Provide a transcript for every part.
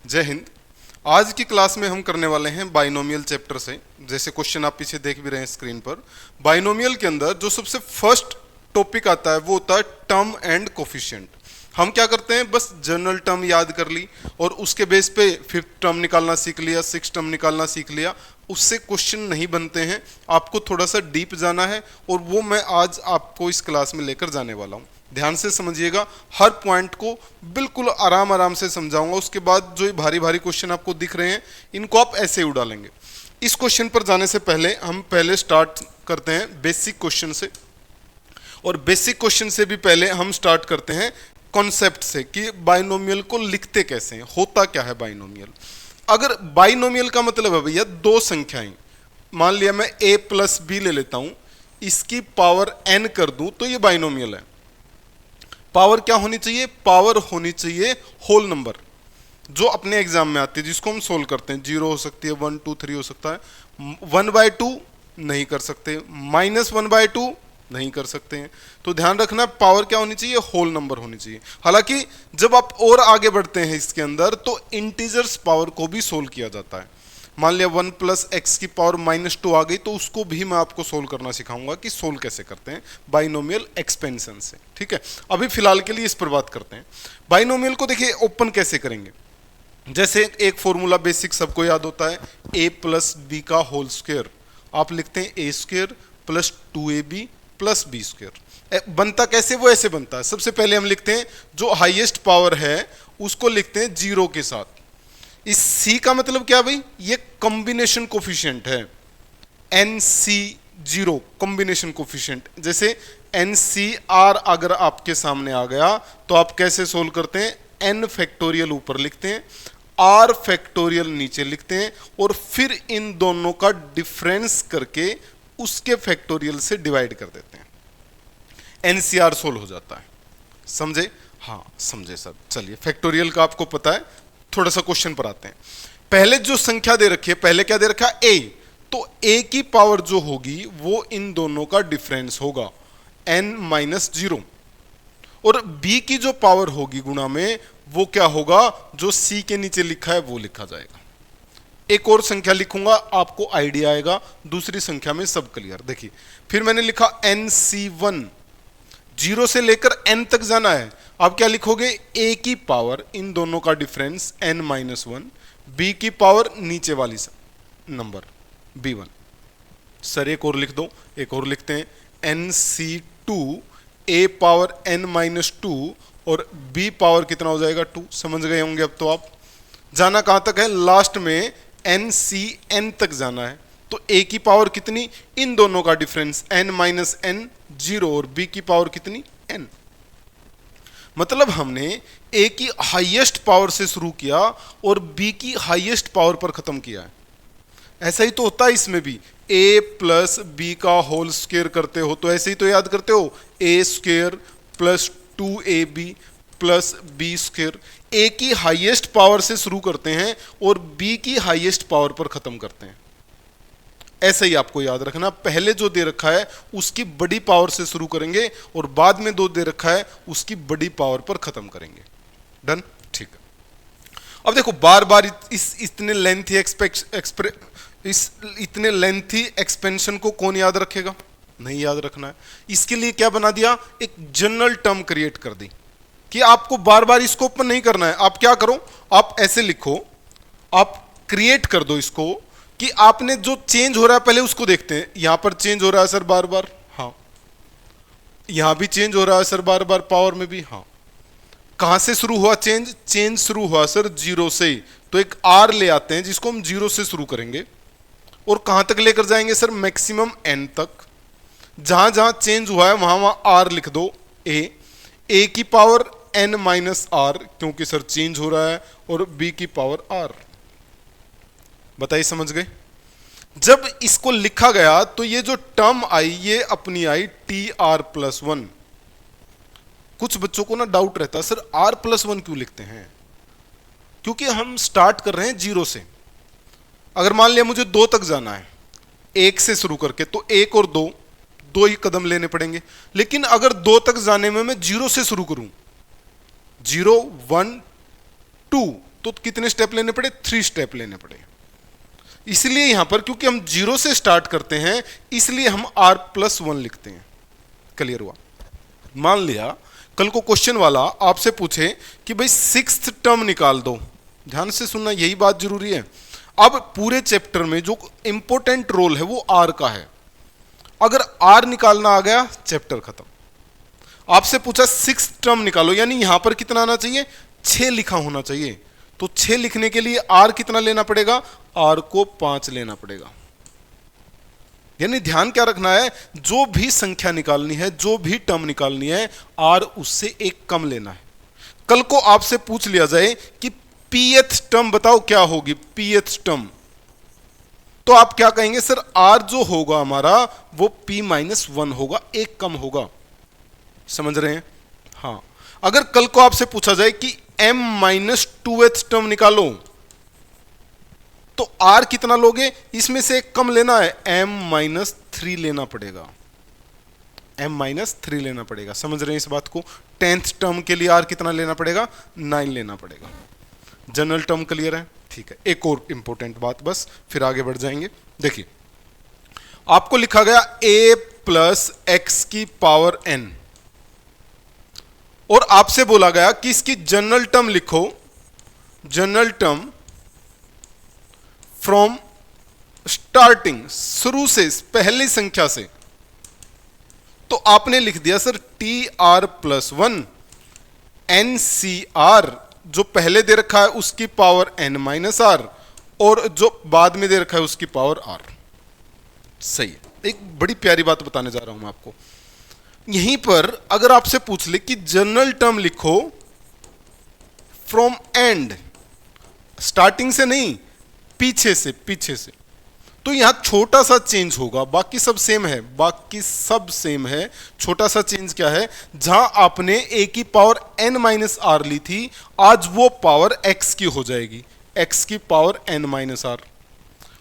जय हिंद। आज की क्लास में हम करने वाले हैं बाइनोमियल चैप्टर से। जैसे क्वेश्चन आप पीछे देख भी रहे हैं स्क्रीन पर, बाइनोमियल के अंदर जो सबसे फर्स्ट टॉपिक आता है वो होता है टर्म एंड कोफिशिएंट। हम क्या करते हैं, बस जनरल टर्म याद कर ली और उसके बेस पे फिफ्थ टर्म निकालना सीख लिया, सिक्स टर्म निकालना सीख लिया। उससे क्वेश्चन नहीं बनते हैं, आपको थोड़ा सा डीप जाना है और वो मैं आज आपको इस क्लास में लेकर जाने वाला हूँ। ध्यान से समझिएगा, हर पॉइंट को बिल्कुल आराम आराम से समझाऊंगा। उसके बाद जो भारी भारी क्वेश्चन आपको दिख रहे हैं इनको आप ऐसे ही उड़ा लेंगे। इस क्वेश्चन पर जाने से पहले हम पहले स्टार्ट करते हैं बेसिक क्वेश्चन से, और बेसिक क्वेश्चन से भी पहले हम स्टार्ट करते हैं कॉन्सेप्ट से कि बाइनोमियल को लिखते कैसे हैं, होता क्या है बाइनोमियल। अगर बाइनोमियल का मतलब है भैया दो संख्याएं, मान लिया मैं a प्लस बी ले लेता हूं, इसकी पावर n कर दूं तो ये बाइनोमियल है। पावर क्या होनी चाहिए, पावर होनी चाहिए होल नंबर जो अपने एग्जाम में आती है, जिसको हम सोल्व करते हैं। 0 हो सकती है, 1 2 3 हो सकता है। 1/2 नहीं कर सकते, -1/2 नहीं कर सकते हैं। तो ध्यान रखना पावर क्या होनी चाहिए, होल नंबर होनी चाहिए। हालांकि जब आप और आगे बढ़ते हैं इसके अंदर तो इंटीजर्स पावर को भी सोल्व किया जाता है। मान लिया 1 + x की पावर -2 आ गई तो उसको भी मैं आपको सोल्व करना सिखाऊंगा कि सोल्व कैसे करते हैं बाइनोमियल एक्सपेंशन से। ठीक है, अभी फिलहाल के लिए इस पर बात करते हैं। बाइनोमियल को देखिए ओपन कैसे करेंगे। जैसे एक फॉर्मूला बेसिक सबको याद होता है, a + b का होल स्क्वायर। आप लिखते हैं a² + 2ab + b²। बनता कैसे, वो ऐसे बनता है। सबसे पहले हम लिखते हैं जो हाईएस्ट पावर है उसको लिखते हैं 0 के साथ। इस c का मतलब क्या भाई, ये कॉम्बिनेशन कोफिशिएंट है, NC0 कॉम्बिनेशन कोफिशिएंट। जैसे NCR अगर आपके सामने आ गया तो आप कैसे सोल्व करते हैं, n फैक्टोरियल ऊपर लिखते हैं, r फैक्टोरियल नीचे लिखते हैं और फिर इन दोनों का डिफरेंस करके उसके फैक्टोरियल से डिवाइड कर देते हैं। NCR सोल्व हो जाता है। समझे? हाँ समझे सर। चलिए फैक्टोरियल का आपको पता है, थोड़ा सा क्वेश्चन पर आते हैं। पहले जो संख्या दे रखी है, पहले क्या दे रखा है, a, तो a की पावर जो होगी वो इन दोनों का डिफरेंस होगा n-0, और b की जो पावर होगी गुणा में वो क्या होगा, जो c के नीचे लिखा है वो लिखा जाएगा। एक और संख्या लिखूंगा आपको आइडिया आएगा, दूसरी संख्या में सब क्लियर। देखिए फिर मैंने लिखा NC1, 0 से लेकर n तक जाना है। अब क्या लिखोगे, a की पावर इन दोनों का डिफरेंस n-1, b की पावर नीचे वाली नंबर b1। सर एक और लिख दो, एक और लिखते हैं NC2, a पावर n-2 और b पावर कितना हो जाएगा 2। समझ गए होंगे अब तो आप। जाना कहां तक है, लास्ट में NCN तक जाना है। तो a की पावर कितनी, इन दोनों का डिफरेंस n-n 0 और b की पावर कितनी n। मतलब हमने a की हाईएस्ट पावर से शुरू किया और b की हाईएस्ट पावर पर खत्म किया है। ऐसा ही तो होता है इसमें भी, a + b का होल स्क्वायर करते हो तो ऐसे ही तो याद करते हो, a² + 2ab + b²। a की हाईएस्ट पावर से शुरू करते हैं और b की हाईएस्ट पावर पर खत्म करते हैं। ऐसे ही आपको याद रखना, पहले जो दे रखा है उसकी बड़ी पावर से शुरू करेंगे और बाद में दो दे रखा है उसकी बड़ी पावर पर खत्म करेंगे। डन? ठीक है। अब देखो बार बार इतने लेंथी एक्सपेंशन को कौन याद रखेगा, नहीं याद रखना है। इसके लिए क्या बना दिया, एक जनरल टर्म क्रिएट कर दी कि आपको बार बार इसको ओपन नहीं करना है। आप क्या करो, आप ऐसे लिखो, आप क्रिएट कर दो इसको कि आपने जो चेंज हो रहा है पहले उसको देखते हैं। यहां पर चेंज हो रहा है सर बार बार, हाँ। यहां भी चेंज हो रहा है सर बार बार, पावर में भी, हाँ। कहां से शुरू हुआ चेंज, चेंज शुरू हुआ सर 0 से। तो एक r ले आते हैं जिसको हम 0 से शुरू करेंगे और कहां तक लेकर जाएंगे सर, मैक्सिमम n तक। जहां जहां चेंज हुआ है वहां वहां r लिख दो, a की पावर n-r क्योंकि सर चेंज हो रहा है, और b की पावर r। बताइए समझ गए? जब इसको लिखा गया तो ये जो टर्म आई ये अपनी आई tr+1। कुछ बच्चों को ना डाउट रहता है, सर r+1 क्यों लिखते हैं, क्योंकि हम स्टार्ट कर रहे हैं 0 से। अगर मान लिया मुझे 2 तक जाना है 1 से शुरू करके, तो 1 और 2 ही कदम लेने पड़ेंगे। लेकिन अगर 2 तक जाने में मैं 0 से शुरू करूं, 0 1 2, तो कितने स्टेप लेने पड़े, 3 स्टेप लेने पड़े। इसलिए यहां पर क्योंकि हम 0 से स्टार्ट करते हैं इसलिए हम r+1 लिखते हैं। क्लियर हुआ? मान लिया कल को क्वेश्चन वाला आपसे पूछे कि भाई 6th टर्म निकाल दो, ध्यान से सुनना, यही बात जरूरी है। अब पूरे चैप्टर में जो इंपॉर्टेंट रोल है वो r का है। अगर r निकालना आ गया चैप्टर खत्म। आपसे पूछा 6th टर्म निकालो, यानी यहां पर कितना आना चाहिए, 6 लिखा होना चाहिए। तो 6 लिखने के लिए r कितना लेना पड़ेगा, r को 5 लेना पड़ेगा। यानी ध्यान क्या रखना है, जो भी संख्या निकालनी है, जो भी टर्म निकालनी है, r उससे एक कम लेना है। कल को आपसे पूछ लिया जाए कि pth टर्म बताओ क्या होगी, pth टर्म, तो आप क्या कहेंगे, सर r जो होगा हमारा वो p-1 होगा, एक कम होगा। समझ रहे हैं? हाँ। अगर कल को आपसे पूछा जाए कि m-2th टर्म निकालो, तो r कितना लोगे, इसमें से एक कम लेना है, m-3 लेना पड़ेगा, m-3 लेना पड़ेगा। समझ रहे हैं इस बात को? 10th टर्म के लिए r कितना लेना पड़ेगा, 9 लेना पड़ेगा। जनरल टर्म क्लियर है? ठीक है। एक और इंपॉर्टेंट बात बस, फिर आगे बढ़ जाएंगे। देखिए आपको लिखा गया a+x⁴n और आपसे बोला गया कि इसकी जनरल टर्म लिखो, जनरल टर्म फ्रॉम स्टार्टिंग, शुरू से, पहली संख्या से। तो आपने लिख दिया सर tr+1 NCR, जो पहले दे रखा है उसकी पावर n-r और जो बाद में दे रखा है उसकी पावर r। सही है। एक बड़ी प्यारी बात बताने जा रहा हूं मैं आपको। यहीं पर अगर आपसे पूछ ले कि जनरल टर्म लिखो फ्रॉम एंड, स्टार्टिंग से नहीं, पीछे से, पीछे से, तो यहां छोटा सा चेंज होगा, बाकी सब सेम है, बाकी सब सेम है। छोटा सा चेंज क्या है, जहां आपने a की पावर n-r ली थी, आज वो पावर x की हो जाएगी, x की पावर n-r,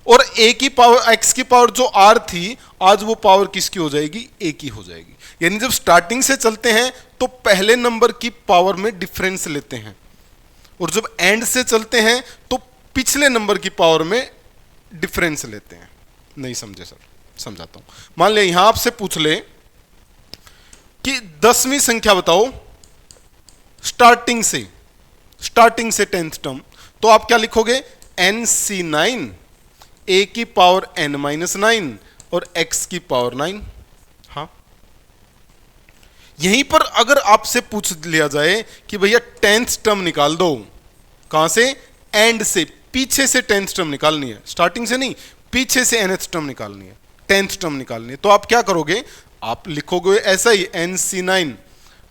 और a की पावर, x की पावर जो r थी, आज वो पावर किसकी हो जाएगी, a की हो जाएगी। यानी जब स्टार्टिंग से चलते हैं तो पहले नंबर की पावर में डिफरेंस लेते हैं, और जब एंड से चलते हैं तो पिछले नंबर की पावर में डिफरेंस लेते हैं। नहीं समझे सर? समझाता हूं। मान ले यहां आपसे पूछ ले कि 10वीं संख्या बताओ स्टार्टिंग से, स्टार्टिंग से 10th टर्म, तो आप क्या लिखोगे, NC9, a की पावर n-9 और x की पावर 9। हाँ, यहीं पर अगर आपसे पूछ लिया जाए कि भैया 10th टर्म निकाल दो, कहां से, एंड से, पीछे से 10th टर्म निकालनी है, स्टार्टिंग से नहीं, पीछे से nth टर्म निकालनी है, 10th टर्म निकालनी है, तो आप क्या करोगे, आप लिखोगे ऐसा ही NC9,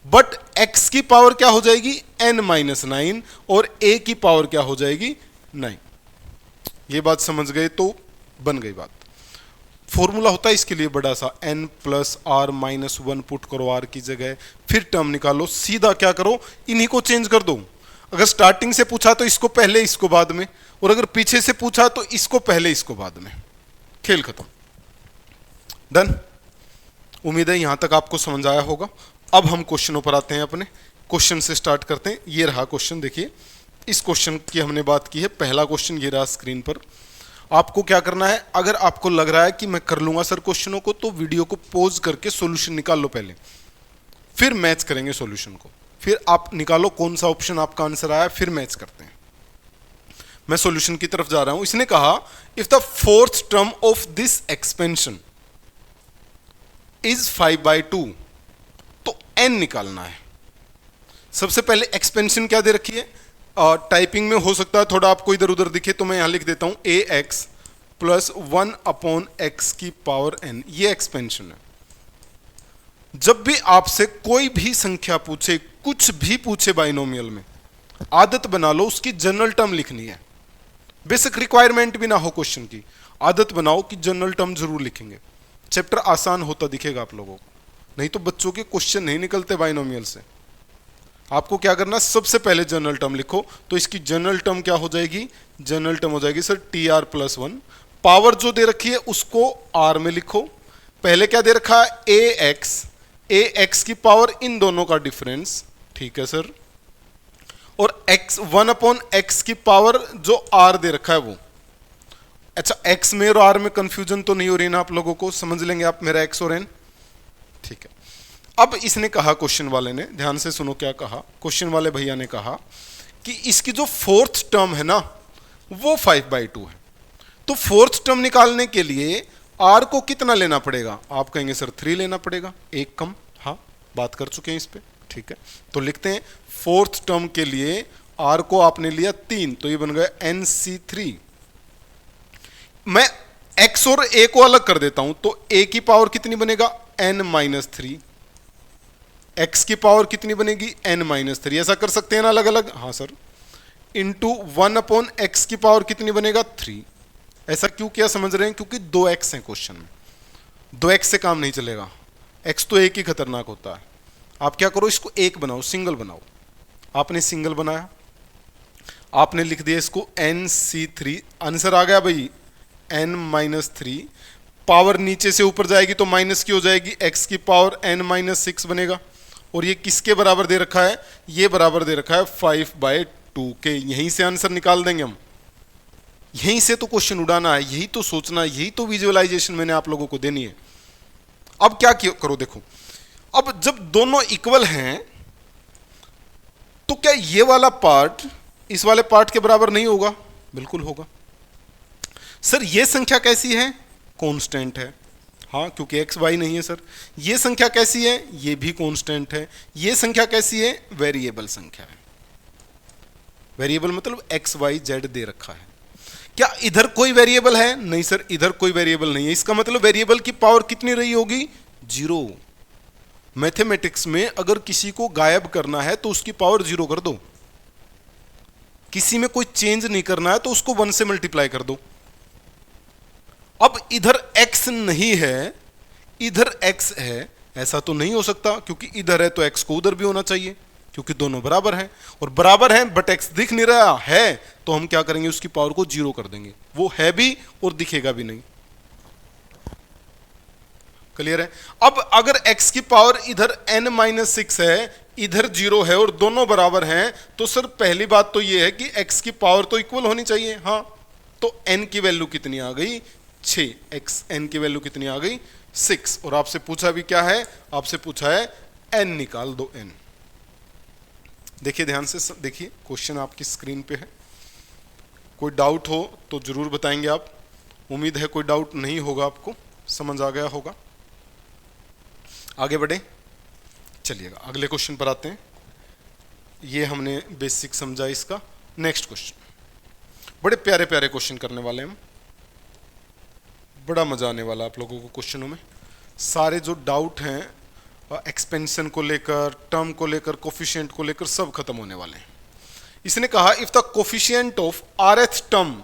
बट x की पावर क्या हो जाएगी, n-9 और a की पावर क्या हो जाएगी, 9। ये बात समझ गए तो बन गई बात। फॉर्मूला होता है इसके लिए बड़ा सा, n+r-1 पुट करो r की जगह, फिर टर्म निकालो, सीधा क्या करो, इन्हीं को चेंज कर दो। अगर स्टार्टिंग से पूछा तो इसको पहले इसको बाद में, और अगर पीछे से पूछा तो इसको पहले इसको बाद में। खेल खत्म, डन। उम्मीद है यहां तक आपको समझ आया होगा। अब हम क्वेश्चनों पर आते हैं, अपने क्वेश्चन से स्टार्ट करते हैं। ये रहा क्वेश्चन, देखिए इस क्वेश्चन की हमने बात की है, पहला क्वेश्चन ये रहा स्क्रीन पर। आपको क्या करना है, अगर आपको लग रहा है कि मैं कर लूंगा सर क्वेश्चनों को, तो वीडियो को पॉज करके सॉल्यूशन निकाल लो पहले, फिर मैच करेंगे सॉल्यूशन को, फिर आप निकालो कौन सा ऑप्शन आपका आंसर आया, फिर मैच करते हैं। मैं सॉल्यूशन की तरफ जा रहा हूं। इसने कहा if the 4th term of this expansion is 5/2, तो n निकालना है। सबसे पहले एक्सपेंशन क्या दे रखी है, टाइपिंग में हो सकता है थोड़ा आपको इधर उधर दिखे, तो मैं यहां लिख देता हूं ax + 1/x की पावर n, ये एक्सपेंशन है। जब भी आपसे कोई भी संख्या पूछे, कुछ भी पूछे बाइनोमियल में, आदत बना लो उसकी जनरल टर्म लिखनी है। बेसिक रिक्वायरमेंट भी ना हो क्वेश्चन की, आदत बनाओ कि जनरल टर्म जरूर लिखेंगे। चैप्टर आसान होता दिखेगा आप लोगों को, नहीं तो बच्चों के क्वेश्चन नहीं निकलते बाइनोमियल से। आपको क्या करना, सबसे पहले जनरल टर्म लिखो। तो इसकी जनरल टर्म क्या हो जाएगी, जनरल टर्म हो जाएगी सर tr+1। पावर जो दे रखी है उसको r में लिखो। पहले क्या दे रखा है, ax की पावर, इन दोनों का डिफरेंस, ठीक है सर, और x 1/x की पावर जो r दे रखा है वो। अच्छा, x में और r में कंफ्यूजन तो नहीं हो रही ना आप लोगों को? समझ लेंगे आप मेरा x और n, ठीक है। अब इसने कहा, क्वेश्चन वाले ने, ध्यान से सुनो क्या कहा। क्वेश्चन वाले भैया ने कहा कि इसकी जो फोर्थ टर्म है ना वो 5/2 है, तो फोर्थ टर्म निकालने के लिए r को कितना लेना पड़ेगा? आप कहेंगे सर 3 लेना पड़ेगा, एक कम। हाँ, बात कर चुके हैं इस पे, ठीक है। तो लिखते हैं फोर्थ टर्म के लिए r को आपने लिया 3, तो ये बन गया NC3। मैं x और a को अलग कर देता हूं, तो a की पावर कितनी बनेगा? n-3। x की पावर कितनी बनेगी? n-3। ऐसा कर सकते हैं ना अलग अलग? हाँ सर। इंटू 1/x की पावर कितनी बनेगा? 3। ऐसा क्यों किया समझ रहे हैं? क्योंकि 2x है क्वेश्चन में, 2x से काम नहीं चलेगा, x तो एक ही खतरनाक होता है। आप क्या करो, इसको एक बनाओ, सिंगल बनाओ। आपने सिंगल बनाया, आपने लिख दिया इसको NC3। आंसर आ गया भाई n-3। पावर नीचे से ऊपर जाएगी तो माइनस की हो जाएगी, x की पावर n-6 बनेगा। और ये किसके बराबर दे रखा है? ये बराबर दे रखा है 5/2 के। यहीं से आंसर निकाल देंगे हम, यहीं से तो क्वेश्चन उड़ाना है, यही तो सोचना है, यही तो विजुअलाइजेशन मैंने आप लोगों को देनी है। अब क्या करो, देखो, अब जब दोनों इक्वल हैं तो क्या ये वाला पार्ट इस वाले पार्ट के बराबर नहीं होगा? बिल्कुल होगा। सर ये संख्या कैसी है? कांस्टेंट है। हाँ, क्योंकि x y नहीं है सर। ये संख्या कैसी है? ये भी कांस्टेंट है। ये संख्या कैसी है? वेरिएबल संख्या है। वेरिएबल मतलब x y z दे रखा है। क्या इधर कोई वेरिएबल है? नहीं सर, इधर कोई वेरिएबल नहीं है। इसका मतलब वेरिएबल की पावर कितनी रही होगी? 0। मैथमेटिक्स में अगर किसी को गायब करना है तो उसकी पावर 0 कर दो। किसी में कोई चेंज नहीं करना है तो उसको 1 से मल्टीप्लाई कर दो। अब इधर x नहीं है, इधर x है, ऐसा तो नहीं हो सकता, क्योंकि इधर है तो x को उधर भी होना चाहिए, क्योंकि दोनों बराबर हैं। और बराबर हैं बट x दिख नहीं रहा है, तो हम क्या करेंगे? उसकी पावर को 0 कर देंगे। वो है भी और दिखेगा भी नहीं। क्लियर है? अब अगर x की पावर इधर n-6 है, इधर 0 है और दोनों बराबर हैं, तो सर पहली बात तो ये है कि x की पावर तो इक्वल होनी चाहिए। हाँ, तो n की वैल्यू कितनी आ गई? 6। n की वैल्यू कितनी आ गई? 6। और आपसे पूछा भी क्या है? आपसे पूछा है n निकाल दो। n देखिए, ध्यान से देखिए, क्वेश्चन आपकी स्क्रीन पे है। कोई डाउट हो तो जरूर बताएंगे आप। उम्मीद है कोई डाउट नहीं होगा, आपको समझ आ गया होगा। आगे बढ़े, चलिएगा अगले क्वेश्चन पर आते हैं। ये हमने बेसिक समझा इसका। नेक्स्ट क्वेश्चन, बड़े प्यारे प्यारे क्वेश्चन करने वाले हम, बड़ा मजा आने वाला आप लोगों को क्वेश्चनों में। सारे जो डाउट हैं एक्सपेंशन को लेकर, टर्म को लेकर, कोफिशिएंट को लेकर, सब खत्म होने वाले हैं। इसने कहा if the coefficient of rth term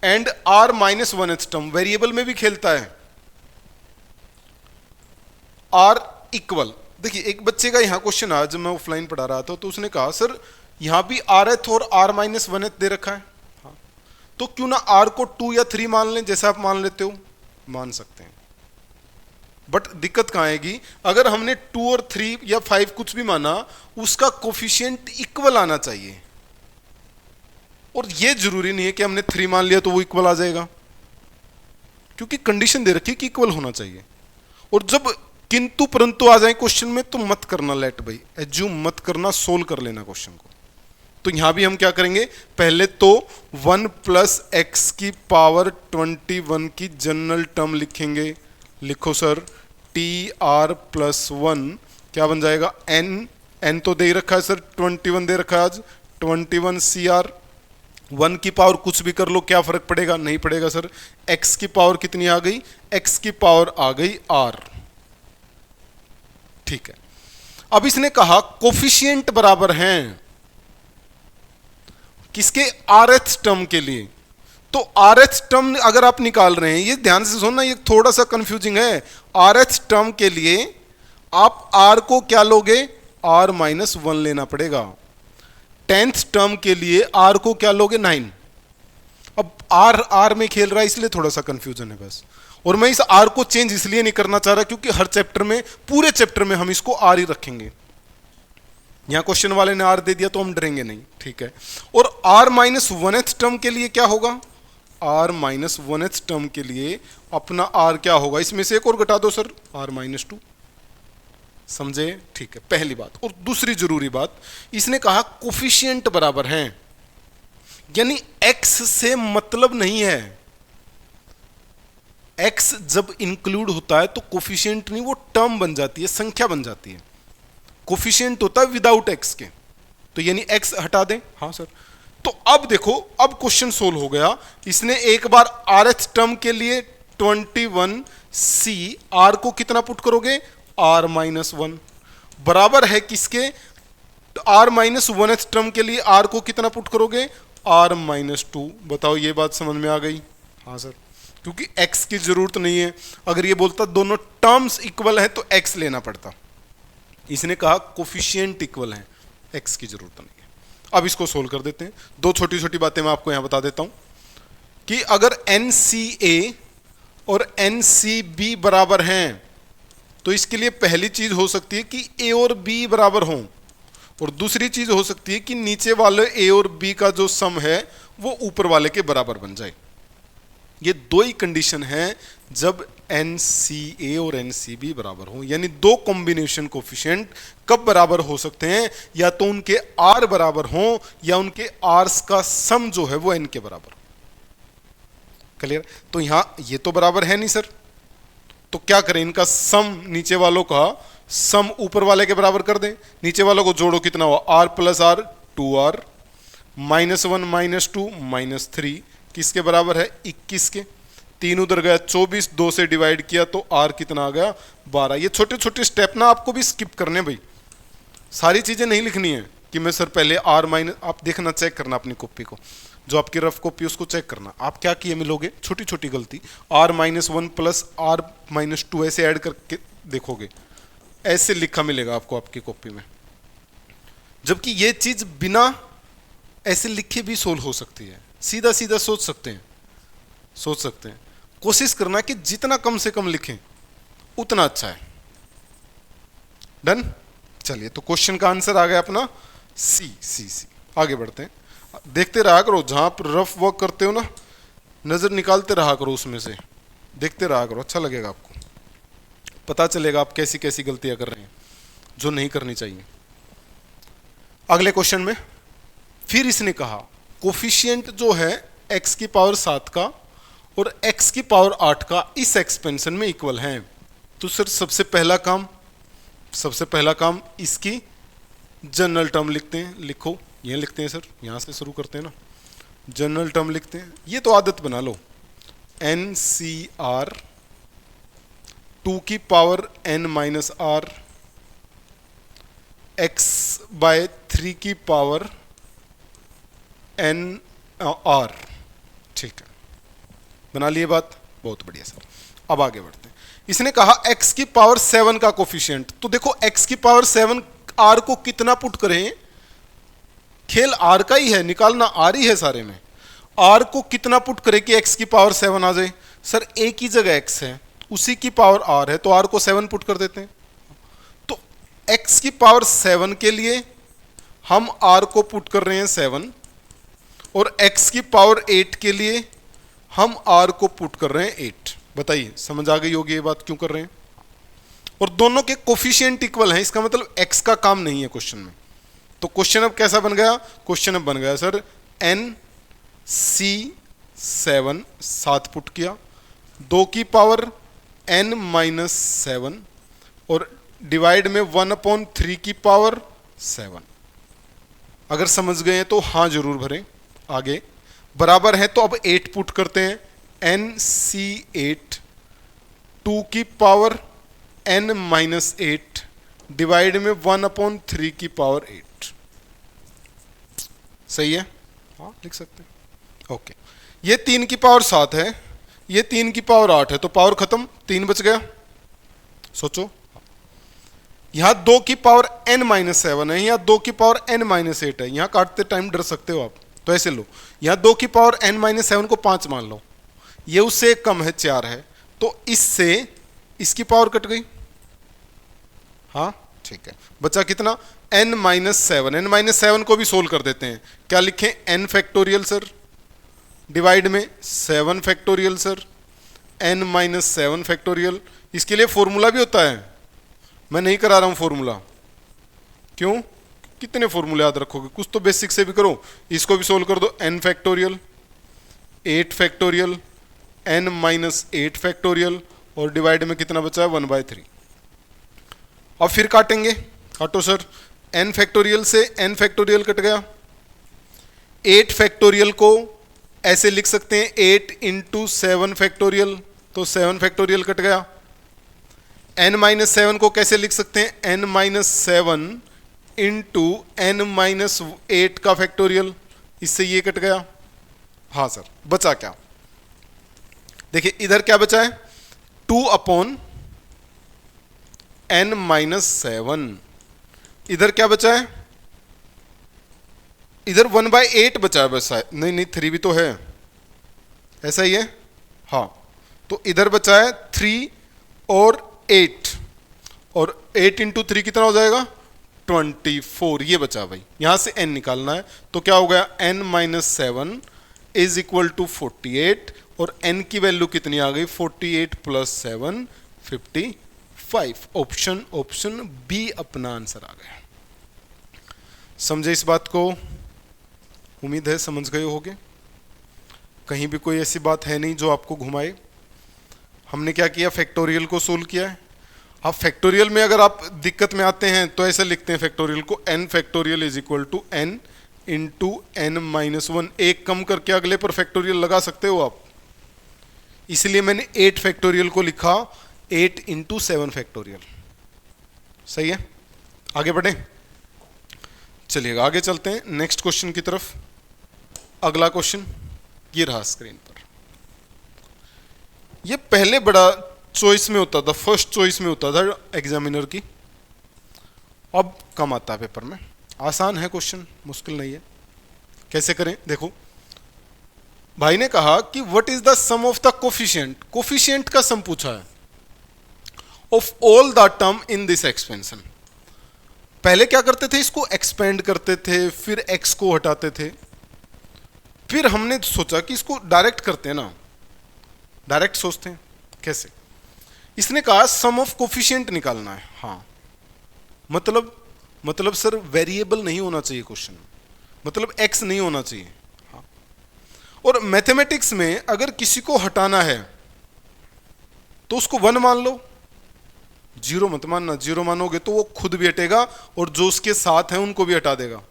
and r-1th term, variable में भी खेलता है, r इक्वल। देखिए, एक बच्चे का यहां क्वेश्चन आया जब मैं ऑफलाइन पढ़ा रहा था, तो उसने कहा सर यहां भी rth और r-1th दे रखा है, हाँ, तो क्यों ना r को 2 या 3 मान लें, जैसा आप मान लेते हो। मान सकते हैं, बट दिक्कत कहां आएगी? अगर हमने 2 और 3 या 5 कुछ भी माना, उसका कोफिशिएंट इक्वल आना चाहिए। और ये जरूरी नहीं है कि हमने 3 मान लिया तो वो इक्वल आ जाएगा, क्योंकि कंडीशन दे रखी है कि इक्वल होना चाहिए। और जब किंतु परंतु आ जाए क्वेश्चन में तो मत करना लेट भाई, एज्यूम मत करना, सोल्व कर लेना क्वेश्चन को। तो यहां भी हम क्या करेंगे? पहले तो 1 + x की पावर 21 की जनरल टर्म लिखेंगे। लिखो सर, TR + 1 क्या बन जाएगा? n तो दे रखा है सर, 21 दे रखा है आज, 21 CR। 1 की पावर कुछ भी कर लो, क्या फर्क पड़ेगा? नहीं पड़ेगा सर। x की पावर कितनी आ गई? x की पावर आ गई r। ठीक है। अब इसने कहा कोफिशिएंट बराबर हैं किसके? rth टर्म के लिए। तो rth टर्म अगर आप निकाल रहे हैं, ये ध्यान से सुनना, ये थोड़ा सा कंफ्यूजिंग है। rth टर्म के लिए आप r को क्या लोगे? r-1 लेना पड़ेगा। 10th टर्म के लिए r को क्या लोगे? 9। अब r में खेल रहा है, इसलिए थोड़ा सा कंफ्यूजन है बस। और मैं इस r को चेंज इसलिए नहीं करना चाह रहा क्योंकि हर चैप्टर में, पूरे चैप्टर में हम इसको r ही रखेंगे। यहां क्वेश्चन वाले ने आर दे दिया तो हम डरेंगे नहीं, ठीक है। और आर माइनस 1th टर्म के लिए क्या होगा, आर माइनस 1th टर्म के लिए अपना आर क्या होगा, इसमें से एक और घटा दो सर, आर माइनस 2, समझे, ठीक है, पहली बात। और दूसरी जरूरी बात, इसने कहा कोफिशिएंट बराबर हैं, यानी एक्स से मतलब नहीं है। एक्स जब इंक्लूड होता है तो कोफिशिएंट नहीं, वो टर्म बन जाती है, संख्या बन जाती है। कोफिशिएंट होता है विदाउट एक्स के, तो यानी एक्स हटा दें, हाँ सर। तो अब देखो, अब क्वेश्चन सोल्व हो गया। इसने एक बार आरएच टर्म के लिए 21c, आर को कितना पुट करोगे, आर माइनस 1, बराबर है किसके, आर माइनस 1th टर्म के लिए आर को कितना पुट करोगे, आर माइनस 2। बताओ ये बात समझ में आ गई, हाँ सर, क्योंकि एक्स की जरूरत नहीं है। अगर ये बोलता दोनों टर्म्स इक्वल है तो एक्स लेना पड़ता, इसने कहा कोफिशिएंट इक्वल है, एक्स की जरूरत नहीं है। अब इसको सोल्व कर देते हैं। दो छोटी छोटी बातें मैं आपको यहां बता देता हूं कि अगर NCA और NCB बराबर हैं तो इसके लिए पहली चीज हो सकती है कि A और B बराबर हों, और दूसरी चीज हो सकती है कि नीचे वाले A और B का जो सम है वो ऊपर वाले के बराबर बन जाए। ये दो ही कंडीशन है जब NCA और NCB बराबर हो, यानी दो कॉम्बिनेशन कोफिशिएंट कब बराबर हो सकते हैं, या तो उनके R बराबर हो या उनके R's का सम जो है वो N के बराबर हो। क्लियर, तो यहां ये तो बराबर है नहीं सर, तो क्या करें, इनका सम, नीचे वालों का सम ऊपर वाले के बराबर कर दें। नीचे वालों को जोड़ो, कितना हुआ, R प्लस R 2R, -1 -2 -3 किसके बराबर है, 21 के। 3 उधर गया 24, 2 से डिवाइड किया तो R कितना आ गया, 12। ये छोटे छोटे स्टेप ना आपको भी स्किप करने भाई, सारी चीजें नहीं लिखनी है कि मैं सर पहले R माइनस, आप देखना, चेक करना अपनी कॉपी को, जो आपकी रफ कॉपी उसको चेक करना, आप क्या किए मिलोगे, छोटी छोटी गलती, R-1 प्लस R-2 ऐसे ऐड करके देखोगे, ऐसे लिखा मिलेगा आपको आपकी कॉपी में। जबकि ये चीज बिना ऐसे लिखे भी सोल्व हो सकती है, सीधा सीधा सोच सकते हैं। कोशिश करना कि जितना कम से कम लिखें उतना अच्छा है। डन, चलिए, तो क्वेश्चन का आंसर आ गया अपना सी। आगे बढ़ते हैं, देखते रहा करो, जहां पर रफ वर्क करते हो ना, नजर निकालते रहा करो, उसमें से देखते रहा करो, अच्छा लगेगा आपको, पता चलेगा आप कैसी कैसी गलतियां कर रहे हैं जो नहीं करनी चाहिए। अगले क्वेश्चन में फिर इसने कहा कोफिशिएंट जो है x की पावर 7 का और x की पावर 8 का इस एक्सपेंशन में इक्वल हैं। तो सर सबसे पहला काम इसकी जनरल टर्म लिखते हैं। लिखो, ये लिखते हैं सर, यहां से शुरू करते हैं ना, जनरल टर्म लिखते हैं। ये तो आदत बना लो, NCR 2 की power n minus r x by 3 की पावर n r, ठीक है, बना लिए बात, बहुत बढ़िया सर। अब आगे बढ़ते हैं। इसने कहा x की पावर 7 का कोफिशिएंट, तो देखो x की पावर 7 r को कितना पुट करें, खेल r का ही है, निकालना r ही है सारे में। r को कितना पुट करें कि x की पावर 7 आ जाए, सर एक ही जगह x है, उसी की पावर r है, तो r को 7 पुट कर देते हैं। तो x की पावर 7 के लिए हम r को पुट कर रहे हैं 7, और x की पावर 8 के लिए हम r को पुट कर रहे हैं 8। बताइए समझ आ गई होगी ये बात क्यों कर रहे हैं। और दोनों के कोफिशिएंट इक्वल हैं, इसका मतलब x का काम नहीं है क्वेश्चन में। तो क्वेश्चन अब कैसा बन गया, क्वेश्चन अब बन गया सर NC7 7 पुट किया, 2 की पावर n माइनस 7 और डिवाइड में 1/3 की पावर 7। अगर समझ गए तो हाँ जरूर भरें। आगे बराबर है तो अब 8 पुट करते हैं, NC8 2 की पावर n माइनस 8 डिवाइड में 1/3 की पावर 8। सही है, हाँ लिख सकते हैं। ओके, ये 3 की पावर 7 है, ये 3 की पावर 8 है, तो पावर खत्म, 3 बच गया। सोचो, यहां 2 की पावर n माइनस 7 है, यहां 2 की पावर n माइनस 8 है, यहां काटते टाइम डर सकते हो आप, तो ऐसे लो, यहां 2 की पावर n माइनस 7 को 5 मान लो, ये उससे कम है 4 है, तो इससे इसकी पावर कट गई, हाँ ठीक है, बचा कितना, n-7। n-7 को भी सोल्व कर देते हैं, क्या लिखें, n फैक्टोरियल सर, डिवाइड में 7 फैक्टोरियल सर, n-7 फैक्टोरियल। इसके लिए फॉर्मूला भी होता है, मैं नहीं करा रहा हूं फॉर्मूला, क्यों, कितने फॉर्मूले याद रखोगे, कुछ तो बेसिक से भी करो। इसको भी सोल्व कर दो, n factorial, 8 factorial, n-8 factorial, और डिवाइड में कितना बचा है, 1/3। अब फिर काटेंगे, काटो सर, n फैक्टोरियल से n फैक्टोरियल कट गया, 8 फैक्टोरियल को ऐसे लिख सकते हैं 8 इंटू 7 फैक्टोरियल, तो 7 फैक्टोरियल कट गया। n-7 को कैसे लिख सकते हैं, n-7 इंटू n-8 का फैक्टोरियल, इससे ये कट गया। हाँ सर, बचा क्या, देखिए इधर क्या बचा है, 2/n-7, इधर क्या बचा है, इधर 1/8 बचा है बस, नहीं नहीं 3 भी तो है, ऐसा ही है, हाँ, तो इधर बचा है 3 और 8, और 8 इंटू 3 कितना हो जाएगा, 24, ये बचा भाई, यहां से n निकालना है, तो क्या हो गया, n-7 इज इक्वल टू 48, और n की वैल्यू कितनी आ गई, 48 + 7 55। ऑप्शन बी अपना आंसर आ गया। समझे इस बात को, उम्मीद है समझ गए होगे, कहीं भी कोई ऐसी बात है नहीं जो आपको घुमाए। हमने क्या किया, फैक्टोरियल को सोल्व किया है। अब फैक्टोरियल में अगर आप दिक्कत में आते हैं तो ऐसे लिखते हैं फैक्टोरियल को, n factorial is equal to n into n-1, एक कम करके अगले पर फैक्टोरियल लगा सकते हो आप, इसलिए मैंने 8 फैक्टोरियल को लिखा 8 इंटू 7 फैक्टोरियल। सही है, आगे बढ़े, चलिएगा आगे चलते हैं नेक्स्ट क्वेश्चन की तरफ। अगला क्वेश्चन ये रहा स्क्रीन पर, ये पहले बड़ा चॉइस में होता था, फर्स्ट चॉइस में होता था एग्जामिनर की, अब कम आता है पेपर में। आसान है क्वेश्चन, मुश्किल नहीं है। कैसे करें, देखो भाई ने कहा कि what is the sum of the coefficient, coefficient का सम पूछा है, of all the term in this expansion. पहले क्या करते थे, इसको एक्सपेंड करते थे, फिर x को हटाते थे, फिर हमने सोचा कि इसको डायरेक्ट करते हैं ना, डायरेक्ट सोचते हैं कैसे। इसने कहा सम ऑफ कोफिशिएंट निकालना है, हाँ, मतलब सर वेरिएबल नहीं होना चाहिए क्वेश्चन, मतलब x नहीं होना चाहिए, हाँ। और मैथमेटिक्स में अगर किसी को हटाना है तो उसको 1 मान लो, 0 मत मानना, 0 मानोगे तो वो खुद भी हटेगा और जो उसके साथ है उनको भी हटा देगा।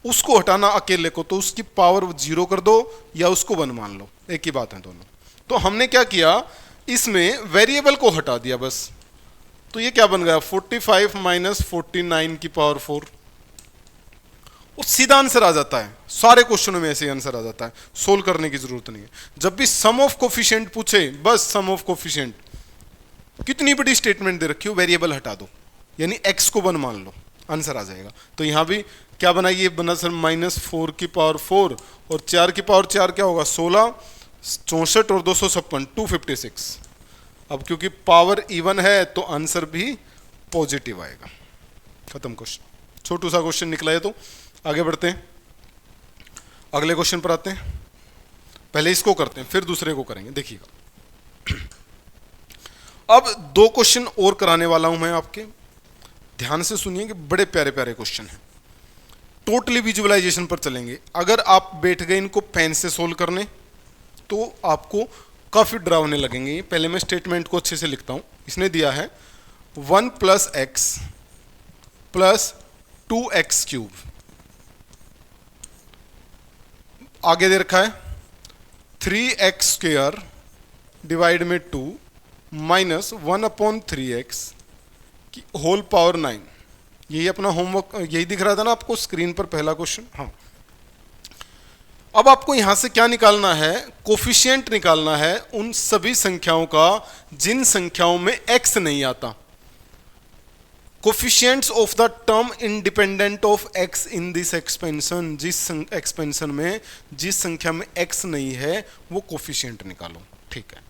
उसको हटाना अकेले को, तो उसकी पावर 0 कर दो या उसको 1 मान लो, एक ही बात है दोनों। तो हमने क्या किया, इसमें वेरिएबल को हटा दिया बस, तो ये क्या बन गया, 45 माइनस 49 की पावर 4, और सीधा आंसर आ जाता है। सारे क्वेश्चनों में ऐसे ही आंसर आ जाता है, सोल्व करने की जरूरत नहीं है। जब भी सम ऑफ कोफिशिएंट पूछे, बस सम ऑफ कोफिशिएंट, कितनी बड़ी स्टेटमेंट दे रखी हो, वेरिएबल हटा दो, यानी x को 1 मान लो, आंसर आ जाएगा। तो यहां भी क्या बना, ये बना सर -4 की पावर 4, और 4 की पावर 4 क्या होगा, 16, 64 और 256, 256। अब क्योंकि पावर इवन है तो आंसर भी पॉजिटिव आएगा। खत्म क्वेश्चन, छोटू सा क्वेश्चन निकला है। तो आगे बढ़ते हैं, अगले क्वेश्चन पर आते हैं। पहले इसको करते हैं फिर दूसरे को करेंगे, देखिएगा। अब 2 क्वेश्चन और कराने वाला हूं मैं आपके, ध्यान से सुनिए कि बड़े प्यारे प्यारे क्वेश्चन हैं, टोटली विजुअलाइजेशन पर चलेंगे। अगर आप बैठ गए इनको पेन से सोल्व करने तो आपको काफी डरावने लगेंगे। पहले मैं स्टेटमेंट को अच्छे से लिखता हूं। इसने दिया है 1 + x + 2x क्यूब, आगे दे रखा है 3x² डिवाइड में 2 माइनस 1/3x की होल पावर 9। यही अपना होमवर्क, यही दिख रहा था ना आपको स्क्रीन पर, पहला क्वेश्चन। हाँ, अब आपको यहां से क्या निकालना है, कोफिशिएंट निकालना है उन सभी संख्याओं का जिन संख्याओं में x नहीं आता। Coefficients of the term independent of x in this expansion, जिस एक्सपेंशन में जिस संख्या में x नहीं है वो कोफिशिएंट निकालो। ठीक है,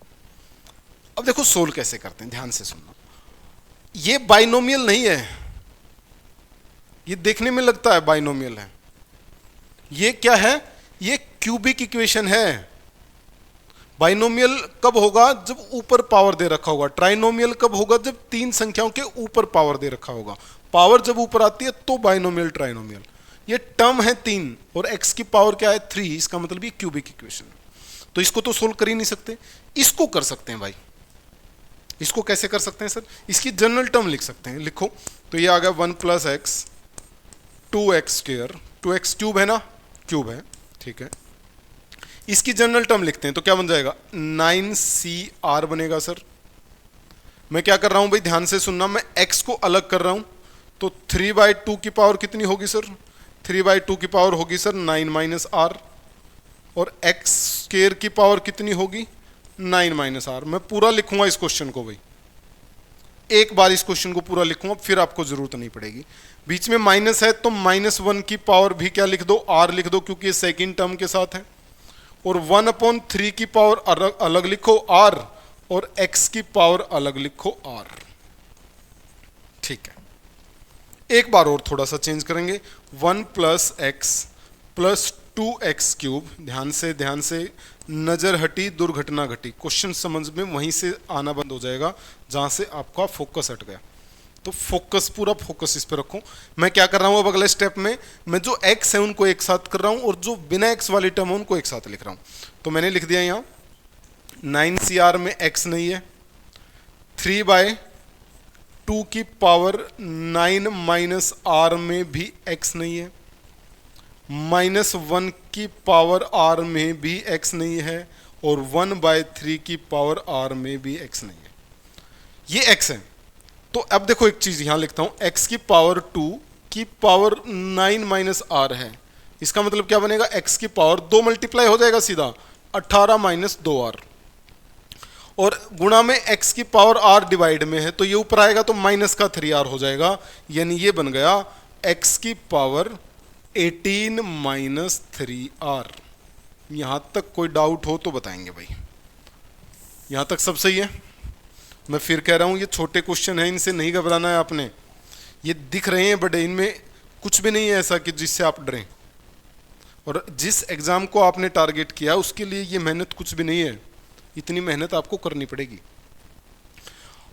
अब देखो सोल्व कैसे करते हैं, ध्यान से सुनना। ये बाइनोमियल नहीं है, ये देखने में लगता है बाइनोमियल है, ये क्या है, ये क्यूबिक इक्वेशन है। बाइनोमियल कब होगा, जब ऊपर पावर दे रखा होगा। ट्राइनोमियल कब होगा, जब तीन संख्याओं के ऊपर पावर दे रखा होगा। पावर जब ऊपर आती है तो बाइनोमियल ट्राइनोमियल। ये टर्म है 3 और x की पावर क्या है 3, इसका मतलब ये क्यूबिक इक्वेशन। तो इसको तो सोल्व कर ही नहीं सकते, इसको कर सकते हैं भाई। इसको कैसे कर सकते हैं सर, इसकी जनरल टर्म लिख सकते हैं। लिखो, तो ये आ गया 1 + x 2x², 2x क्यूब है ना, क्यूब है, ठीक है। इसकी जनरल टर्म लिखते हैं तो क्या बन जाएगा, 9cr बनेगा सर। मैं क्या कर रहा हूं भाई, ध्यान से सुनना, मैं x को अलग कर रहा हूं, तो 3/2 की पावर कितनी होगी सर, 3/2 की पावर होगी सर 9 - r, और x² की पावर कितनी होगी 9 - r। मैं पूरा लिखूंगा इस क्वेश्चन को भाई, एक बार इस क्वेश्चन को पूरा लिखूंगा, फिर आपको जरूरत नहीं पड़ेगी। बीच में माइनस है तो -1 की पावर भी क्या लिख दो, r लिख दो, क्योंकि ये सेकंड टर्म के साथ है। और 1/3 की पावर अलग लिखो r, और x की पावर अलग लिखो r, ठीक है। एक बार और थोड़ा सा चेंज करेंगे, 1 + x + 2x³। ध्यान से नजर हटी दुर्घटना घटी। क्वेश्चन समझ में वहीं से आना बंद हो जाएगा जहां से आपका फोकस हट गया। तो फोकस, पूरा फोकस इस पे रखो। मैं क्या कर रहा हूं अब अगले स्टेप में, मैं जो x है उनको एक साथ कर रहा हूं, और जो बिना x वाली टर्म है उनको एक साथ लिख रहा हूं। तो मैंने लिख दिया यहां 9cr में x नहीं है, 3/2 की पावर 9 - r में भी x नहीं है, -1 की पावर r में भी x नहीं है, और 1/3 की पावर r में भी x नहीं है। ये x है। तो अब देखो एक चीज यहां लिखता हूं, x की पावर 2 की पावर 9 - r है, इसका मतलब क्या बनेगा, x की पावर 2 मल्टीप्लाई हो जाएगा सीधा, 18 - 2r, और गुणा में x की पावर r डिवाइड में है, तो ये ऊपर आएगा तो -3r हो जाएगा, यानी ये बन गया x की पावर 18 - 3r। यहां तक कोई डाउट हो तो बताएंगे भाई, यहां तक सब सही है। मैं फिर कह रहा हूं, ये छोटे क्वेश्चन है, इनसे नहीं घबराना है आपने। ये दिख रहे हैं बड़े, इनमें कुछ भी नहीं है ऐसा कि जिससे आप डरें, और जिस एग्जाम को आपने टारगेट किया उसके लिए ये मेहनत कुछ भी नहीं है, इतनी मेहनत आपको करनी पड़ेगी।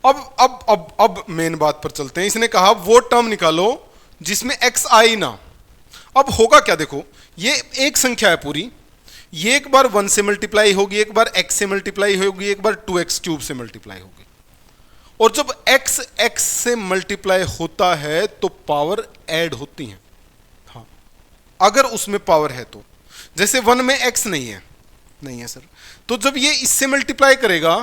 अब मेन बात पर चलते हैं। इसने कहा वो टर्म निकालो जिसमें x आए ना। अब होगा क्या, देखो ये एक संख्या है पूरी, ये एक बार 1 से मल्टीप्लाई होगी, एक बार x से मल्टीप्लाई होगी, एक बार 2x³ से मल्टीप्लाई होगी। और जब x x से मल्टीप्लाई होता है तो पावर ऐड होती है, हाँ, अगर उसमें पावर है तो। जैसे 1 में x नहीं है सर, तो जब ये इससे मल्टीप्लाई करेगा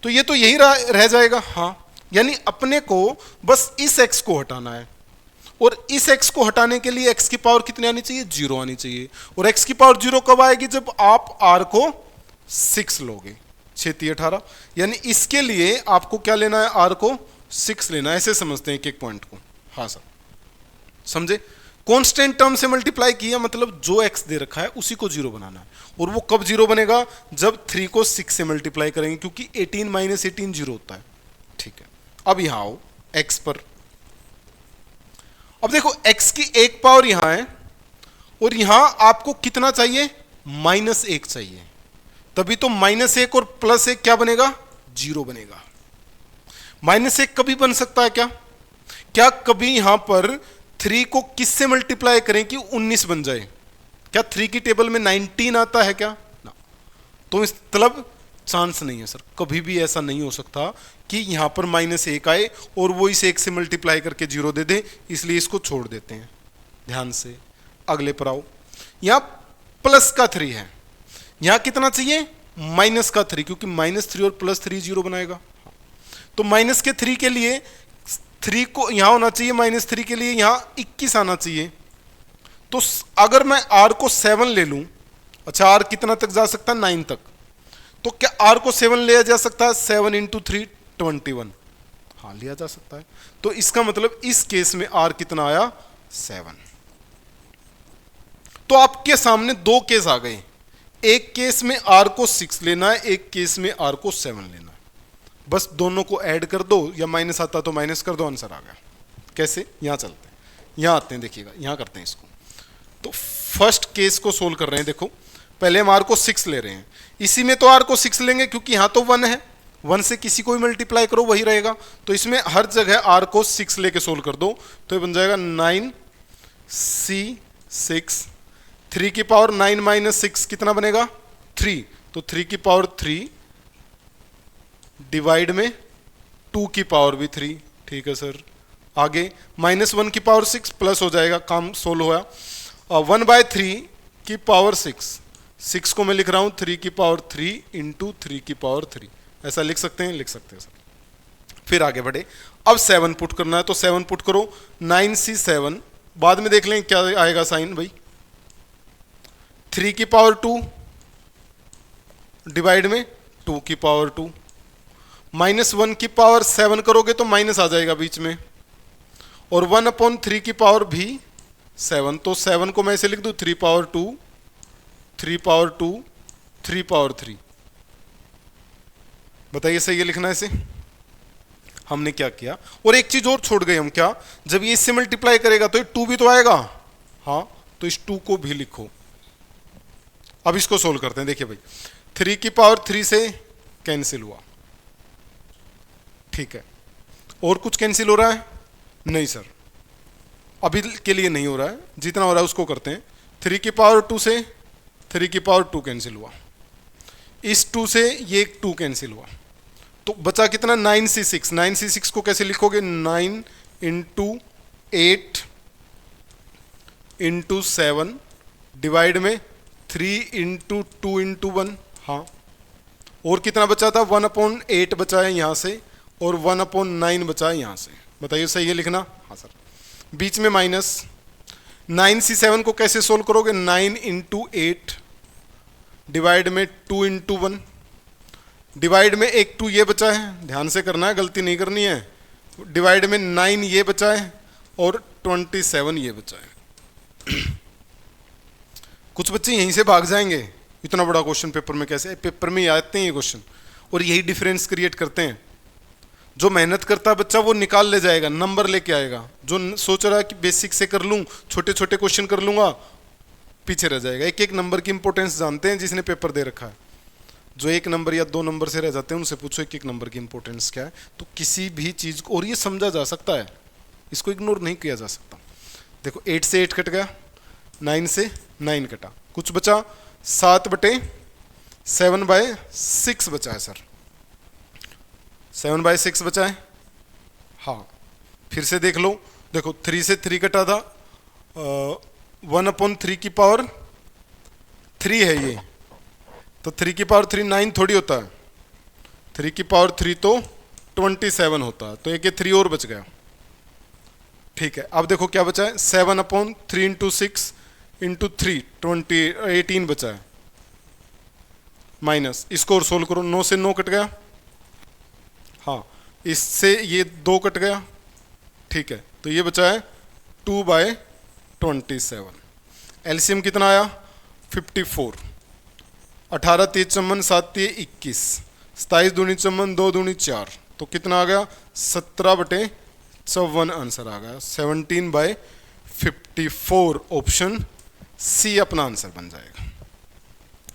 तो ये तो यही रह जाएगा, हाँ, यानी अपने को बस इस x को हटाना है, और इस x को हटाने के लिए x की पावर कितनी आनी चाहिए, 0 आनी चाहिए। और x की पावर 0 कब आएगी, जब आप r को 6 लोगे, 6 × 18, यानी इसके लिए आपको क्या लेना है, r को 6 लेना है। ऐसे समझते हैं एक एक पॉइंट को, हाँ सर, समझे। कांस्टेंट टर्म से मल्टीप्लाई किया, मतलब जो x दे रखा है उसी को 0 बनाना है, और वो कब 0 बनेगा, जब 3 को 6 से मल्टीप्लाई करेंगे, क्योंकि 18 - 18 0 होता है, ठीक है। अब यहां आओ x पर, अब देखो x की एक पावर यहां है, और यहां आपको कितना चाहिए, -1 चाहिए, तभी तो -1 और +1 क्या बनेगा, 0 बनेगा। -1 कभी बन सकता है क्या कभी यहां पर 3 को किससे मल्टीप्लाई करें कि 19 बन जाए, क्या 3 की टेबल में 19 आता है क्या ना, तो इस मतलब चांस नहीं है सर, कभी भी ऐसा नहीं हो सकता कि यहां पर -1 आए और वो इस 1 से मल्टीप्लाई करके 0 दे दे, इसलिए इसको छोड़ देते हैं। ध्यान से अगले पर आओ, यहां +3 है, यहां कितना चाहिए, -3, क्योंकि -3 और +3 0 बनाएगा। तो -3 के लिए 3 को यहां होना चाहिए, -3 के लिए यहां 21 आना चाहिए। तो अगर मैं r को 7 ले लूं, अच्छा r कितना तक जा सकता है, 9 तक, तो क्या r को 7 लिया जा सकता है, 7 × 3 21, हाँ लिया जा सकता है। तो इसका मतलब इस केस में r कितना आया, 7। तो आपके सामने 2 केस आ गए, एक केस में r को 6 लेना है, एक केस में r को 7 लेना है। बस दोनों को ऐड कर दो, या माइनस आता तो माइनस कर दो, आंसर आ गया। कैसे? यहाँ चलते हैं, यहाँ आते हैं, देखिएगा यहाँ करते हैं इसको। तो फर्स्ट केस को सोल्व कर रहे हैं। देखो पहले हम आर को 6 ले रहे हैं, इसी में तो आर को 6 लेंगे क्योंकि यहाँ तो 1 है, 1 से किसी को भी मल्टीप्लाई करो वही रहेगा, तो इसमें हर जगह आर को 6 लेके सोल्व कर दो, तो ये बन जाएगा 9c6, 3 की पावर 9 माइनस 6 कितना बनेगा? 3, तो 3 की पावर 3 डिवाइड में 2 की पावर भी 3, ठीक है सर। आगे -1 की पावर 6 प्लस हो जाएगा, काम सोल्व होया। और 1/3 की पावर 6 को मैं लिख रहा हूं 3 की पावर 3 इंटू 3 की पावर 3, ऐसा लिख सकते हैं? लिख सकते हैं सर। फिर आगे बढ़े, अब 7 पुट करना है, तो 7 पुट करो, 9c7, बाद में देख लें क्या आएगा साइन भाई। 3 की पावर 2 डिवाइड में 2 की पावर 2, -1 की पावर 7 करोगे तो माइनस आ जाएगा बीच में, और 1/3 की पावर भी 7, तो 7 को मैं ऐसे लिख दूं 3 पावर 2, 3 पावर 2, 3 पावर 3। बताइए सही है लिखना ऐसे? हमने क्या किया, और एक चीज और छोड़ गए हम, क्या? जब ये इससे मल्टीप्लाई करेगा तो ये 2 भी तो आएगा, हाँ, तो इस 2 को भी लिखो। अब इसको सोल्व करते हैं। देखिए भाई 3 की पावर 3 से कैंसिल हुआ, ठीक है। और कुछ कैंसिल हो रहा है? नहीं सर, अभी के लिए नहीं हो रहा है, जितना हो रहा है उसको करते हैं। 3 की पावर 2 से 3 की पावर 2 कैंसिल हुआ, इस 2 से ये 2 कैंसिल हुआ, तो बचा कितना? 9c6। 9c6 को कैसे लिखोगे? 9 इंटू 8 इंटू 7 डिवाइड में 3 इंटू 2 इंटू 1, हाँ। और कितना बचा था? 1/8 बचा है यहाँ से, और 1/9 बचा है यहाँ से। बताइए सही है लिखना? हाँ सर। बीच में माइनस, 9c7 को कैसे सोल्व करोगे? 9 इंटू 8 डिवाइड में 2 इंटू 1, डिवाइड में एक 2 ये बचा है, ध्यान से करना है, गलती नहीं करनी है। डिवाइड में 9 ये बचा है, और 27 ये बचा है। कुछ बच्चे यहीं से भाग जाएंगे, इतना बड़ा क्वेश्चन पेपर में कैसे? पेपर में आते हैं ये क्वेश्चन, और यही डिफरेंस क्रिएट करते हैं। जो मेहनत करता है बच्चा वो निकाल ले जाएगा, नंबर लेके आएगा। जो सोच रहा है कि बेसिक से कर लूँ, छोटे छोटे क्वेश्चन कर लूँगा, पीछे रह जाएगा। एक एक नंबर की इंपॉर्टेंस जानते हैं जिसने पेपर दे रखा है। जो 1 नंबर या 2 नंबर से रह जाते हैं उनसे पूछो एक एक नंबर की इंपॉर्टेंस क्या है, तो किसी भी चीज़ को, और ये समझा जा सकता है, इसको इग्नोर नहीं किया जा सकता। देखो 8 से 8 कट गया, 9 से 9 कटा, कुछ बचा 7/7/6 बचा है सर, 7/6 बचा है, हाँ। फिर से देख लो, देखो 3 से 3 कटा था, 1/3 की पावर 3 है ये, तो 3 की पावर 3 9 थोड़ी होता है, 3 की पावर 3 तो 27 होता है, तो एक ये 3 और बच गया, ठीक है। अब देखो क्या बचा है, 7/3 इंटू 6 इंटू 3 18 बचा है, माइनस, इसको और सोल्व करो, 9 से 9 कट गया, हाँ, इससे ये 2 कट गया, ठीक है, तो ये बचा है 2/27। एलसीएम कितना आया? 54। 18 3 चम्मन 7 3 21, 27 दूनी चम्मन 2 दूनी 4, तो कितना आ गया? 17/54 आंसर आ गया। 17/54 ऑप्शन सी अपना आंसर बन जाएगा,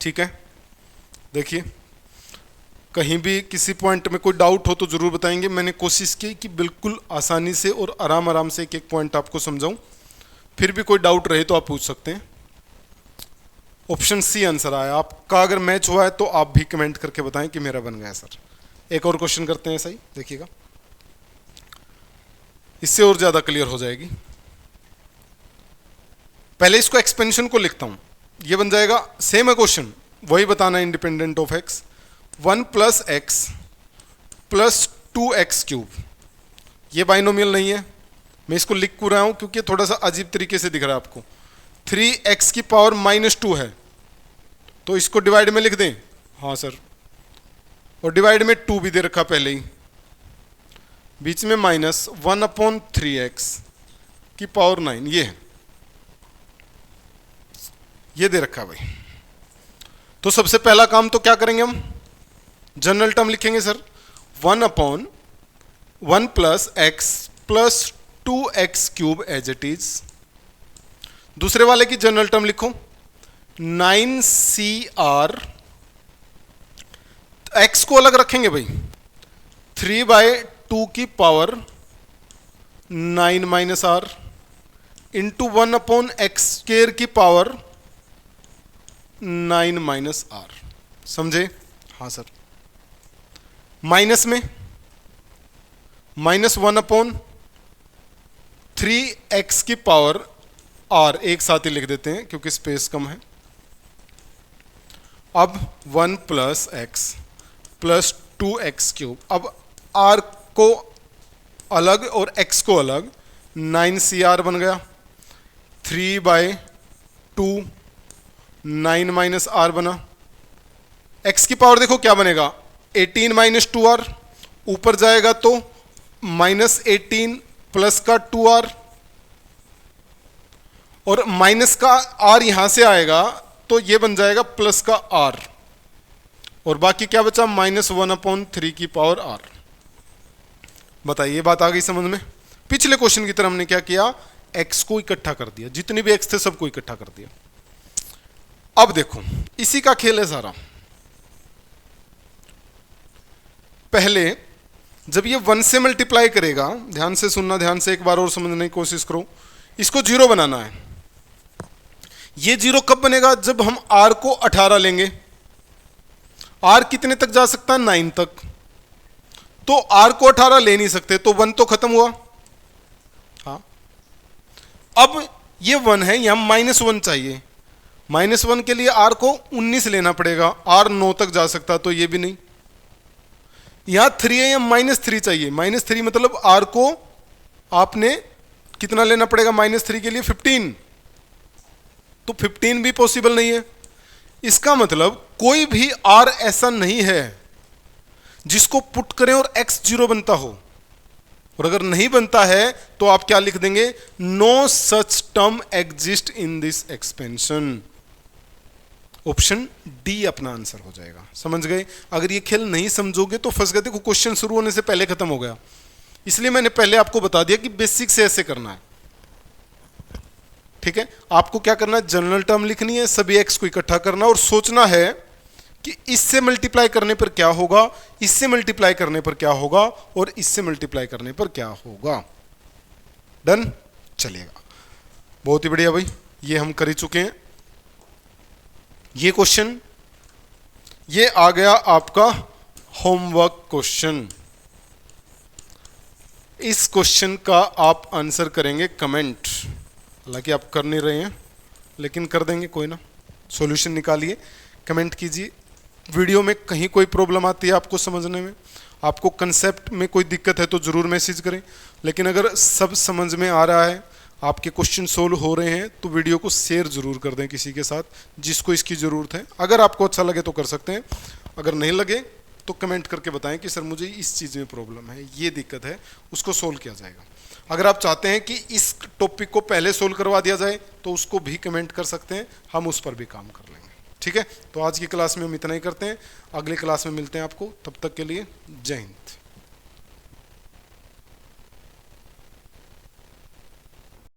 ठीक है। देखिए कहीं भी किसी पॉइंट में कोई डाउट हो तो जरूर बताएंगे। मैंने कोशिश की कि बिल्कुल आसानी से और आराम आराम से एक एक पॉइंट आपको समझाऊं, फिर भी कोई डाउट रहे तो आप पूछ सकते हैं। ऑप्शन सी आंसर आया। आपका अगर मैच हुआ है तो आप भी कमेंट करके बताएं कि मेरा बन गया सर। एक और क्वेश्चन करते हैं, सही देखिएगा, इससे और ज्यादा क्लियर हो जाएगी। पहले इसको एक्सपेंशन को लिखता हूं, ये बन जाएगा, सेम है क्वेश्चन, वही बताना independent of x, 1 + x + 2x cube. ये बाइनोमियल नहीं है, मैं इसको लिख क्यों रहा हूं क्योंकि थोड़ा सा अजीब तरीके से दिख रहा है आपको। 3x की पावर -2 है, तो इसको डिवाइड में लिख दें, हाँ सर, और डिवाइड में 2 भी दे रखा पहले ही, बीच में माइनस 1/3x की पावर 9, ये दे रखा भाई। तो सबसे पहला काम तो क्या करेंगे हम, जनरल टर्म लिखेंगे sir, 1 plus x plus 2x cube as it is. दूसरे वाले की जनरल टर्म लिखो 9CR, x को अलग रखेंगे भाई, 3/2 की power 9 minus are into 1/x² की पावर 9 माइनस आर। समझे? हाँ सर। माइनस में -1/3x की पावर r, एक साथ ही लिख देते हैं क्योंकि स्पेस कम है। अब 1 plus x plus 2x cube, अब r को अलग और x को अलग, 9CR बन गया, 3/2 9 माइनस आर बना। x की पावर देखो क्या बनेगा, 18 माइनस 2r, ऊपर जाएगा तो -18 प्लस का 2r, और माइनस का r यहां से आएगा तो ये बन जाएगा प्लस का r, और बाकी क्या बचा, -1/3 की पावर r। बताइए बात आ गई समझ में? पिछले क्वेश्चन की तरह हमने क्या किया, x को इकट्ठा कर दिया, जितने भी x थे सबको इकट्ठा कर दिया। अब देखो इसी का खेल है सारा। पहले जब ये 1 से मल्टीप्लाई करेगा, ध्यान से सुनना, ध्यान से एक बार और समझने की कोशिश करो, इसको 0 बनाना है। ये 0 कब बनेगा, जब हम r को 18 लेंगे। r कितने तक जा सकता है, 9 तक, तो r को 18 ले नहीं सकते, तो 1 तो खत्म हुआ। हाँ, अब ये 1 है, यहां -1 चाहिए, -1 के लिए r को 19 लेना पड़ेगा, r 9 तक जा सकता, तो ये भी नहीं। यहां 3 है, या -3 चाहिए, -3 मतलब r को आपने कितना लेना पड़ेगा, -3 के लिए 15, तो 15 भी पॉसिबल नहीं है। इसका मतलब कोई भी r ऐसा नहीं है जिसको पुट करें और x 0 बनता हो, और अगर नहीं बनता है तो आप क्या लिख देंगे, no such term exist in this expansion. Option D अपना आंसर हो जाएगा। समझ गए? अगर ये खेल नहीं समझोगे तो फंस गए। देखो क्वेश्चन शुरू होने से पहले खत्म हो गया, इसलिए मैंने पहले आपको बता दिया कि बेसिक से ऐसे करना है। ठीक है, आपको क्या करना है, जनरल टर्म लिखनी है, सभी एक्स को इकट्ठा करना और सोचना है कि इससे मल्टीप्लाई करने पर क्या होगा, इससे मल्टीप्लाई करने पर क्या होगा, और इससे मल्टीप्लाई करने पर क्या होगा। डन? चलेगा, बहुत ही बढ़िया भाई, ये हम कर ही चुके हैं। ये क्वेश्चन ये आ गया आपका होमवर्क क्वेश्चन। इस क्वेश्चन का आप आंसर करेंगे कमेंट, हालांकि आप कर नहीं रहे हैं लेकिन कर देंगे, कोई ना। सॉल्यूशन निकालिए, कमेंट कीजिए। वीडियो में कहीं कोई प्रॉब्लम आती है आपको समझने में, आपको कंसेप्ट में कोई दिक्कत है तो ज़रूर मैसेज करें। लेकिन अगर सब समझ में आ रहा है, आपके क्वेश्चन सोल्व हो रहे हैं, तो वीडियो को शेयर ज़रूर कर दें किसी के साथ जिसको इसकी ज़रूरत है। अगर आपको अच्छा लगे तो कर सकते हैं, अगर नहीं लगे तो कमेंट करके बताएं कि सर मुझे इस चीज़ में प्रॉब्लम है, ये दिक्कत है, उसको सोल्व किया जाएगा। अगर आप चाहते हैं कि इस टॉपिक को पहले सोल्व करवा दिया जाए तो उसको भी कमेंट कर सकते हैं, हम उस पर भी काम कर लेंगे। ठीक है, तो आज की क्लास में हम इतना ही करते हैं, अगली क्लास में मिलते हैं आपको, तब तक के लिए जय हिंद।